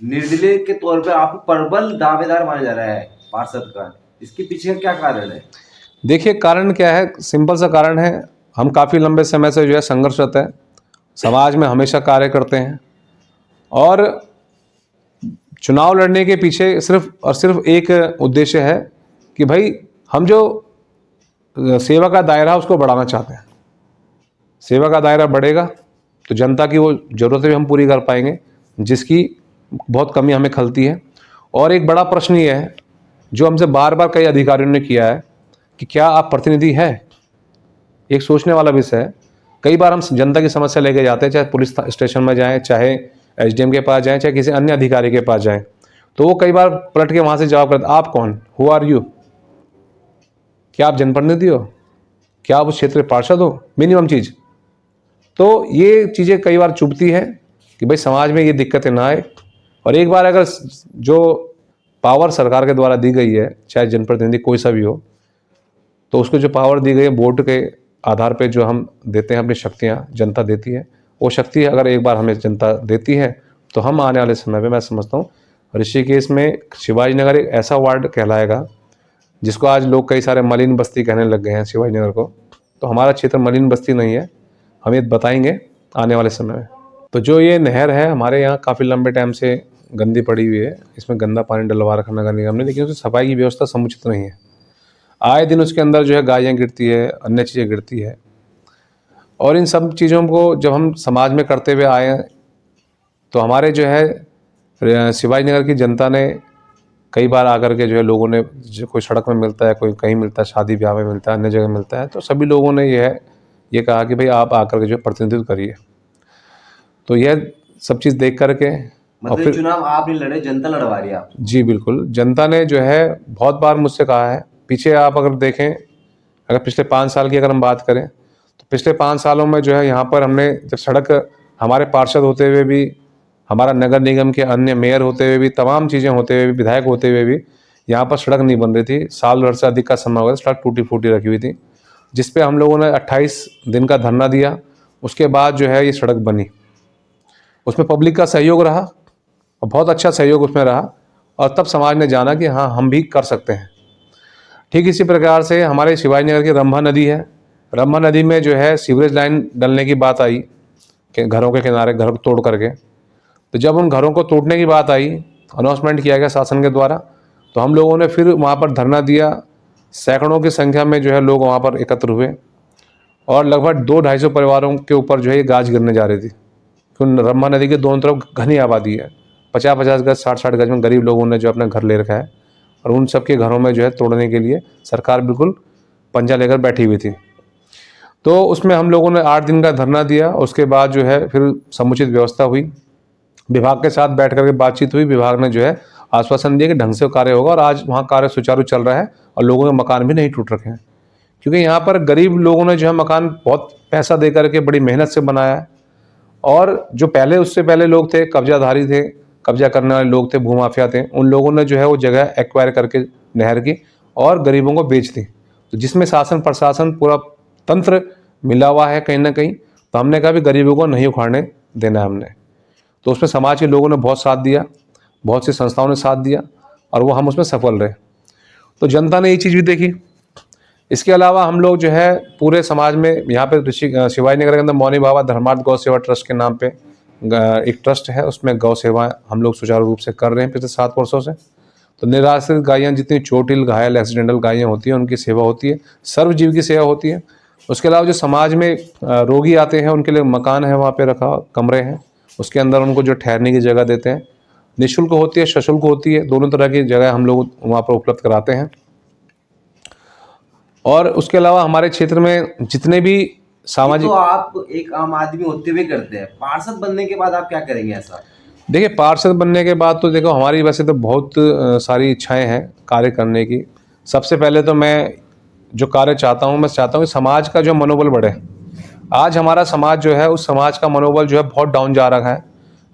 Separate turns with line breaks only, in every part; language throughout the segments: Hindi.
निर्दलीय के तौर पे आपको प्रबल दावेदार माना जा रहा है पार्षद का, इसके पीछे का क्या कारण है?
देखिए कारण क्या है, सिंपल सा कारण है, हम काफ़ी लंबे समय से जो है संघर्षरत है, समाज में हमेशा कार्य करते हैं और चुनाव लड़ने के पीछे सिर्फ और सिर्फ एक उद्देश्य है कि भाई हम जो सेवा का दायरा उसको बढ़ाना चाहते हैं। सेवा का दायरा बढ़ेगा तो जनता की वो ज़रूरतें भी हम पूरी कर पाएंगे जिसकी बहुत कमी हमें खलती है। और एक बड़ा प्रश्न ये है जो हमसे बार बार कई अधिकारियों ने किया है कि क्या आप प्रतिनिधि है। एक सोचने वाला विषय है। कई बार हम जनता की समस्या लेके जाते हैं, चाहे पुलिस स्टेशन में जाएं, चाहे एसडीएम के पास जाएं, चाहे किसी अन्य अधिकारी के पास जाएं, तो वो कई बार पलट के वहाँ से जवाब करते, आप कौन, हु आर यू, क्या आप जनप्रतिनिधि हो, क्या आप उस क्षेत्र के पार्षद हो, मिनिमम चीज़। तो ये चीज़ें कई बार चुभती है कि भाई समाज में ये दिक्कतें ना आए। और एक बार अगर जो पावर सरकार के द्वारा दी गई है, चाहे जनप्रतिनिधि कोई सा भी हो, तो उसको जो पावर दी गई है वोट के आधार पे जो हम देते हैं, अपनी शक्तियाँ जनता देती है, वो शक्ति अगर एक बार हमें जनता देती है तो हम आने वाले समय में, मैं समझता हूँ ऋषिकेश में शिवाजी नगर एक ऐसा वार्ड कहलाएगा जिसको आज लोग कई सारे मलिन बस्ती कहने लग गए हैं शिवाजी नगर को। तो हमारा क्षेत्र मलिन बस्ती नहीं है, हम ये बताएंगे आने वाले समय में। तो जो ये नहर है हमारे यहाँ काफ़ी लंबे टाइम से गंदी पड़ी हुई है, इसमें गंदा पानी डलवा रखा नगर निगम ने, लेकिन उसकी सफाई की व्यवस्था समुचित नहीं है। आए दिन उसके अंदर जो है गायें गिरती है, अन्य चीज़ें गिरती है। और इन सब चीज़ों को जब हम समाज में करते हुए आए तो हमारे जो है शिवाजी नगर की जनता ने कई बार आकर के जो है लोगों ने, जो कोई सड़क में मिलता है, कोई कहीं मिलता है, शादी ब्याह में मिलता है, अन्य जगह मिलता है, तो सभी लोगों ने ये कहा कि भाई आप आकर के जो प्रतिनिधित्व करिए। तो यह सब चीज़ देख करके
मतलब फिर चुनाव आप नहीं लड़े, जनता लड़वा रही है आप?
जी बिल्कुल, जनता ने जो है बहुत बार मुझसे कहा है। पीछे आप अगर देखें, अगर पिछले 5 साल की अगर हम बात करें तो पिछले 5 सालों में जो है यहाँ पर हमने जब सड़क, हमारे पार्षद होते हुए भी, हमारा नगर निगम के अन्य मेयर होते हुए भी, तमाम चीज़ें होते हुए भी, विधायक होते हुए भी यहाँ पर सड़क नहीं बन रही थी। साल भर से अधिक का समय हो गया, सड़क टूटी फूटी रखी हुई थी, जिस पे हम लोगों ने 28 दिन का धरना दिया। उसके बाद जो है ये सड़क बनी। उसमें पब्लिक का सहयोग रहा और बहुत अच्छा सहयोग उसमें रहा, और तब समाज ने जाना कि हाँ हम भी कर सकते हैं। ठीक इसी प्रकार से हमारे शिवाजी नगर की रंभा नदी है। रंभा नदी में जो है सीवरेज लाइन डलने की बात आई कि घरों के किनारे घर तोड़ करके। तो जब उन घरों को तोड़ने की बात आई, अनाउंसमेंट किया गया शासन के द्वारा, तो हम लोगों ने फिर वहाँ पर धरना दिया। सैकड़ों की संख्या में जो है लोग वहाँ पर एकत्र हुए और लगभग 200-250 परिवारों के ऊपर जो है ये गाज गिरने जा रही थी। क्योंकि रंभा नदी के दोनों तरफ घनी आबादी है, 50-50 गज, 60-60 गज में गरीब लोगों ने जो अपना घर ले रखा है, और उन सब के घरों में जो है तोड़ने के लिए सरकार बिल्कुल पंजा लेकर बैठी हुई थी। तो उसमें हम लोगों ने 8 दिन का धरना दिया। उसके बाद जो है फिर समुचित व्यवस्था हुई, विभाग के साथ बैठ करके बातचीत हुई। विभाग ने जो है आश्वासन दिया कि ढंग से कार्य होगा, और आज वहाँ कार्य सुचारू चल रहा है और लोगों के मकान भी नहीं टूट रखे हैं। क्योंकि यहाँ पर गरीब लोगों ने जो है मकान बहुत पैसा दे करके बड़ी मेहनत से बनाया है, और जो पहले उससे पहले लोग थे, कब्जाधारी थे, कब्जा करने वाले लोग थे, भूमाफिया थे, उन लोगों ने जो है वो जगह एक्वायर करके नहर की और गरीबों को बेच दी। तो जिसमें शासन प्रशासन पूरा तंत्र मिला हुआ है कहीं ना कहीं। तो हमने कहा भी गरीबों को नहीं उखाड़ने देना है हमने। तो उसमें समाज के लोगों ने बहुत साथ दिया, बहुत सी संस्थाओं ने साथ दिया, और वो हम उसमें सफल रहे। तो जनता ने ये चीज़ भी देखी। इसके अलावा हम लोग जो है पूरे समाज में यहाँ पे शिवाजी नगर के अंदर मौनी बाबा धर्मार्थ गौ सेवा ट्रस्ट के नाम पे एक ट्रस्ट है, उसमें गौ सेवा हम लोग सुचारू रूप से कर रहे हैं पिछले 7 वर्षों से। तो निराश्रित गायें, जितनी चोटिल, घायल, एक्सीडेंटल गायें होती हैं, उनकी सेवा होती है, सर्वजीव की सेवा होती है। उसके अलावा जो समाज में रोगी आते हैं उनके लिए मकान है, वहाँ पे रखा कमरे हैं, उसके अंदर उनको जो ठहरने की जगह देते हैं। निःशुल्क होती है, सशुल्क होती है, दोनों तरह की जगह हम लोग वहाँ पर उपलब्ध कराते हैं। और उसके अलावा हमारे क्षेत्र में जितने भी सामाजिक,
तो आप एक आम आदमी होते हुए करते हैं, पार्षद बनने के बाद आप क्या करेंगे ऐसा?
देखिए पार्षद बनने के बाद तो देखो हमारी वैसे तो बहुत सारी इच्छाएं हैं कार्य करने की। सबसे पहले तो मैं जो कार्य चाहता हूं, मैं चाहता हूं कि समाज का जो मनोबल बढ़े। आज हमारा समाज जो है, उस समाज का मनोबल जो है बहुत डाउन जा रहा है।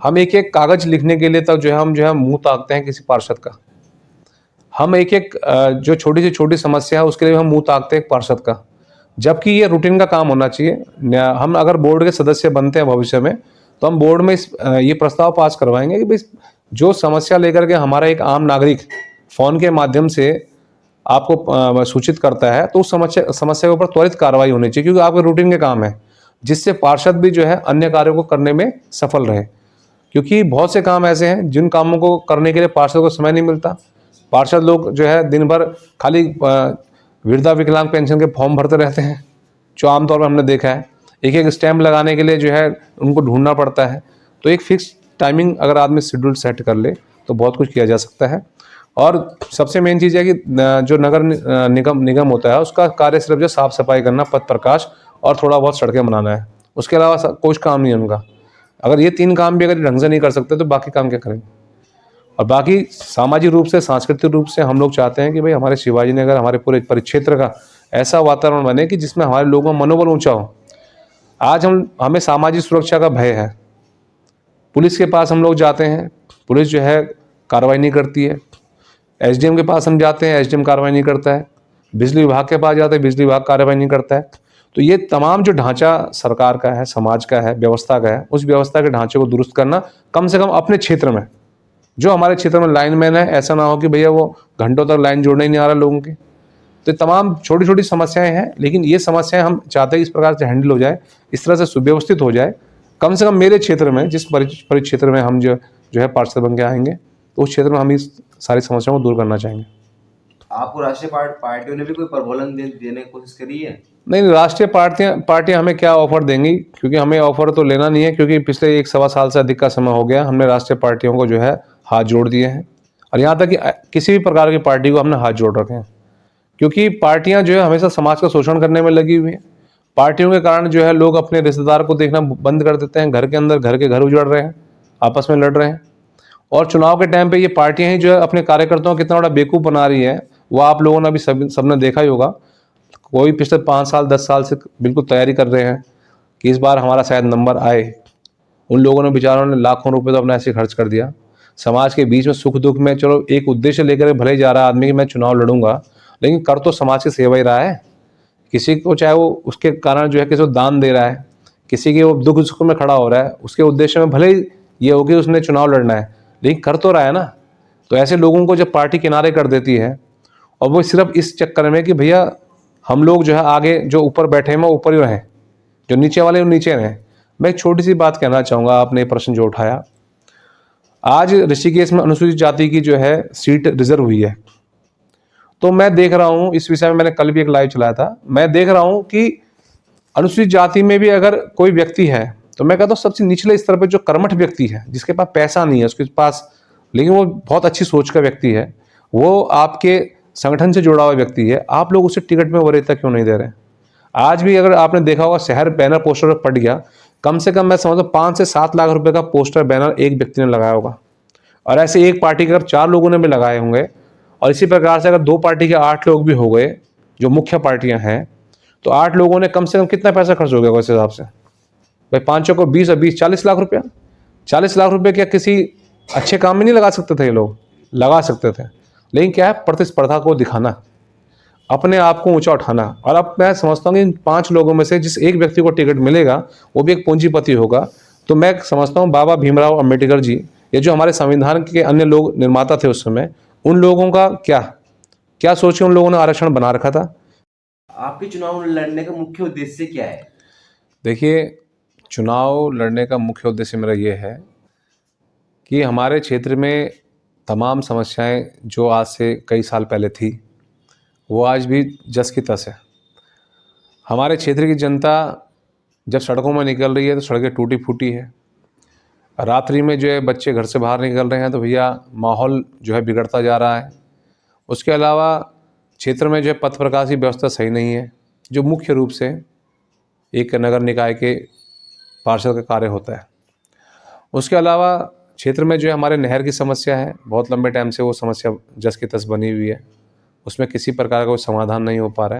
हम एक एक कागज लिखने के लिए तब जो है हम जो है मुंह ताकते हैं किसी पार्षद का। हम एक एक जो छोटी से छोटी समस्या है उसके लिए हम मुंह ताकते हैं एक पार्षद का, जबकि ये रूटीन का काम होना चाहिए। हम अगर बोर्ड के सदस्य बनते हैं भविष्य में, तो हम बोर्ड में ये प्रस्ताव पास करवाएंगे कि भाई जो समस्या लेकर के हमारा एक आम नागरिक फ़ोन के माध्यम से आपको सूचित करता है, तो उस समस्या के ऊपर त्वरित कार्रवाई होनी चाहिए, क्योंकि आपके रूटीन के काम है, जिससे पार्षद भी जो है अन्य कार्यों को करने में सफल रहे। क्योंकि बहुत से काम ऐसे हैं जिन कामों को करने के लिए पार्षद को समय नहीं मिलता। पार्षद लोग जो है दिन भर खाली वृद्धा विकलांग पेंशन के फॉर्म भरते रहते हैं, जो आमतौर पर हमने देखा है। एक एक स्टैम्प लगाने के लिए जो है उनको ढूंढना पड़ता है। तो एक फिक्स टाइमिंग अगर आदमी शेड्यूल सेट कर ले तो बहुत कुछ किया जा सकता है। और सबसे मेन चीज़ है कि जो नगर निगम होता है उसका कार्य सिर्फ जो साफ़ सफाई करना, पथ प्रकाश और थोड़ा बहुत सड़कें बनाना है, उसके अलावा कुछ काम नहीं है उनका। अगर ये 3 काम भी अगर ढंग से नहीं कर सकते तो बाकी काम क्या करेंगे। और बाकी सामाजिक रूप से, सांस्कृतिक रूप से हम लोग चाहते हैं कि भाई हमारे शिवाजी नगर, हमारे पूरे परिक्षेत्र का ऐसा वातावरण बने कि जिसमें हमारे लोगों का मनोबल ऊंचा हो। आज हमें सामाजिक सुरक्षा का भय है। पुलिस के पास हम लोग जाते हैं, पुलिस जो है कार्रवाई नहीं करती है। एसडीएम के पास हम जाते हैं, एसडीएम कार्रवाई नहीं करता है। बिजली विभाग के पास जाते हैं, बिजली विभाग कार्रवाई नहीं करता है। तो ये तमाम जो ढांचा सरकार का है, समाज का है, व्यवस्था का है, उस व्यवस्था के ढांचे को दुरुस्त करना, कम से कम अपने क्षेत्र में, जो हमारे क्षेत्र में लाइनमैन है, ऐसा ना हो कि भैया वो घंटों तक लाइन जोड़ने ही नहीं आ रहा लोगों की। तो तमाम छोटी छोटी समस्याएं हैं, लेकिन ये समस्याएं हम चाहते हैं इस प्रकार से हैंडल हो जाए, इस तरह से सुव्यवस्थित हो जाए। कम से कम मेरे क्षेत्र में, जिस परिक्षेत्र में हम जो है पार्षद बन के आएंगे, तो उस क्षेत्र में हम इस सारी समस्याओं को दूर करना चाहेंगे।
आपको राष्ट्रीय पार्टियों ने भी कोई प्रबोधन देने की कोशिश करी है?
नहीं, राष्ट्रीय पार्टियां हमें क्या ऑफर देंगी, क्योंकि हमें ऑफर तो लेना नहीं है, क्योंकि पिछले 1-1.25 साल से अधिक का समय हो गया हमने राष्ट्रीय पार्टियों को जो है हाथ जोड़ दिए हैं। और यहाँ तक कि किसी भी प्रकार की पार्टी को हमने हाथ जोड़ रखे हैं, क्योंकि पार्टियां जो है हमेशा समाज का शोषण करने में लगी हुई हैं। पार्टियों के कारण जो है लोग अपने रिश्तेदार को देखना बंद कर देते हैं, घर के अंदर घर के घर उजड़ रहे हैं, आपस में लड़ रहे हैं। और चुनाव के टाइम पे ये पार्टियां ही जो है अपने कार्यकर्ताओं को कितना बड़ा बेवकूफ़ बना रही है, वो आप लोगों ने अभी सबने देखा ही होगा। कोई पिछले 5 साल 10 साल से बिल्कुल तैयारी कर रहे हैं कि इस बार हमारा शायद नंबर आए। उन लोगों ने, बेचारों ने लाखों रुपए तो अपना ऐसे खर्च कर दिया। समाज के बीच में सुख दुख में, चलो एक उद्देश्य लेकर भले ही जा रहा आदमी कि मैं चुनाव लड़ूंगा, लेकिन कर तो समाज की सेवा ही रहा है। किसी को चाहे वो उसके कारण जो है किसी को दान दे रहा है, किसी के वो दुख सुख में खड़ा हो रहा है, उसके उद्देश्य में भले ही ये हो कि उसने चुनाव लड़ना है, लेकिन कर तो रहा है ना। तो ऐसे लोगों को जब पार्टी किनारे कर देती है, और वो सिर्फ इस चक्कर में कि भैया हम लोग जो है आगे जो ऊपर बैठे हैं वो ऊपर ही रहें, जो नीचे वाले वो नीचे रहें। मैं एक छोटी सी बात कहना चाहूँगा, आपने प्रश्न जो उठाया, आज ऋषिकेश में अनुसूचित जाति की जो है सीट रिजर्व हुई है। तो मैं देख रहा हूँ, इस विषय में मैंने कल भी एक लाइव चलाया था, मैं देख रहा हूँ कि अनुसूचित जाति में भी अगर कोई व्यक्ति है, तो मैं कहता हूँ सबसे निचले स्तर पर जो कर्मठ व्यक्ति है, जिसके पास पैसा नहीं है उसके पास, लेकिन वो बहुत अच्छी सोच का व्यक्ति है, वो आपके संगठन से जुड़ा हुआ व्यक्ति है, आप लोग उसे टिकट में वरीयता क्यों नहीं दे रहे? आज भी अगर आपने देखा होगा, शहर बैनर पोस्टर पर पट गया, कम से कम मैं समझता हूँ 5 से 7 लाख रुपए का पोस्टर बैनर एक व्यक्ति ने लगाया होगा। और ऐसे एक पार्टी के अगर 4 लोगों ने भी लगाए होंगे, और इसी प्रकार से अगर 2 पार्टी के 8 लोग भी हो गए, जो मुख्य पार्टियां हैं, तो 8 लोगों ने कम से कम कितना पैसा खर्च हो गया उस हिसाब से? भाई 5 को 20 और 20 40 लाख रुपया। 40 लाख रुपये क्या किसी अच्छे काम में नहीं लगा सकते थे? ये लोग लगा सकते थे, लेकिन क्या है, प्रतिस्पर्धा को दिखाना, अपने आप को ऊंचा उठाना। और अब मैं समझता हूँ कि इन 5 लोगों में से जिस एक व्यक्ति को टिकट मिलेगा वो भी एक पूंजीपति होगा। तो मैं समझता हूँ बाबा भीमराव अंबेडकर जी, ये जो हमारे संविधान के अन्य लोग निर्माता थे उस समय, उन लोगों का क्या सोच के उन लोगों ने आरक्षण बना रखा था।
आपके चुनाव लड़ने का मुख्य उद्देश्य क्या है?
देखिए, चुनाव लड़ने का मुख्य उद्देश्य मेरा ये है कि हमारे क्षेत्र में तमाम समस्याएं जो आज से कई साल पहले थी, वो आज भी जस की तस है। हमारे क्षेत्र की जनता जब सड़कों में निकल रही है तो सड़कें टूटी फूटी है। रात्रि में जो है बच्चे घर से बाहर निकल रहे हैं तो भैया माहौल जो है बिगड़ता जा रहा है। उसके अलावा क्षेत्र में जो है पथ प्रकाश की व्यवस्था सही नहीं है, जो मुख्य रूप से एक नगर निकाय के पार्षद का कार्य होता है। उसके अलावा क्षेत्र में जो है हमारे नहर की समस्या है, बहुत लंबे टाइम से वो समस्या जस की तस बनी हुई है, उसमें किसी प्रकार का कोई समाधान नहीं हो पा रहा है।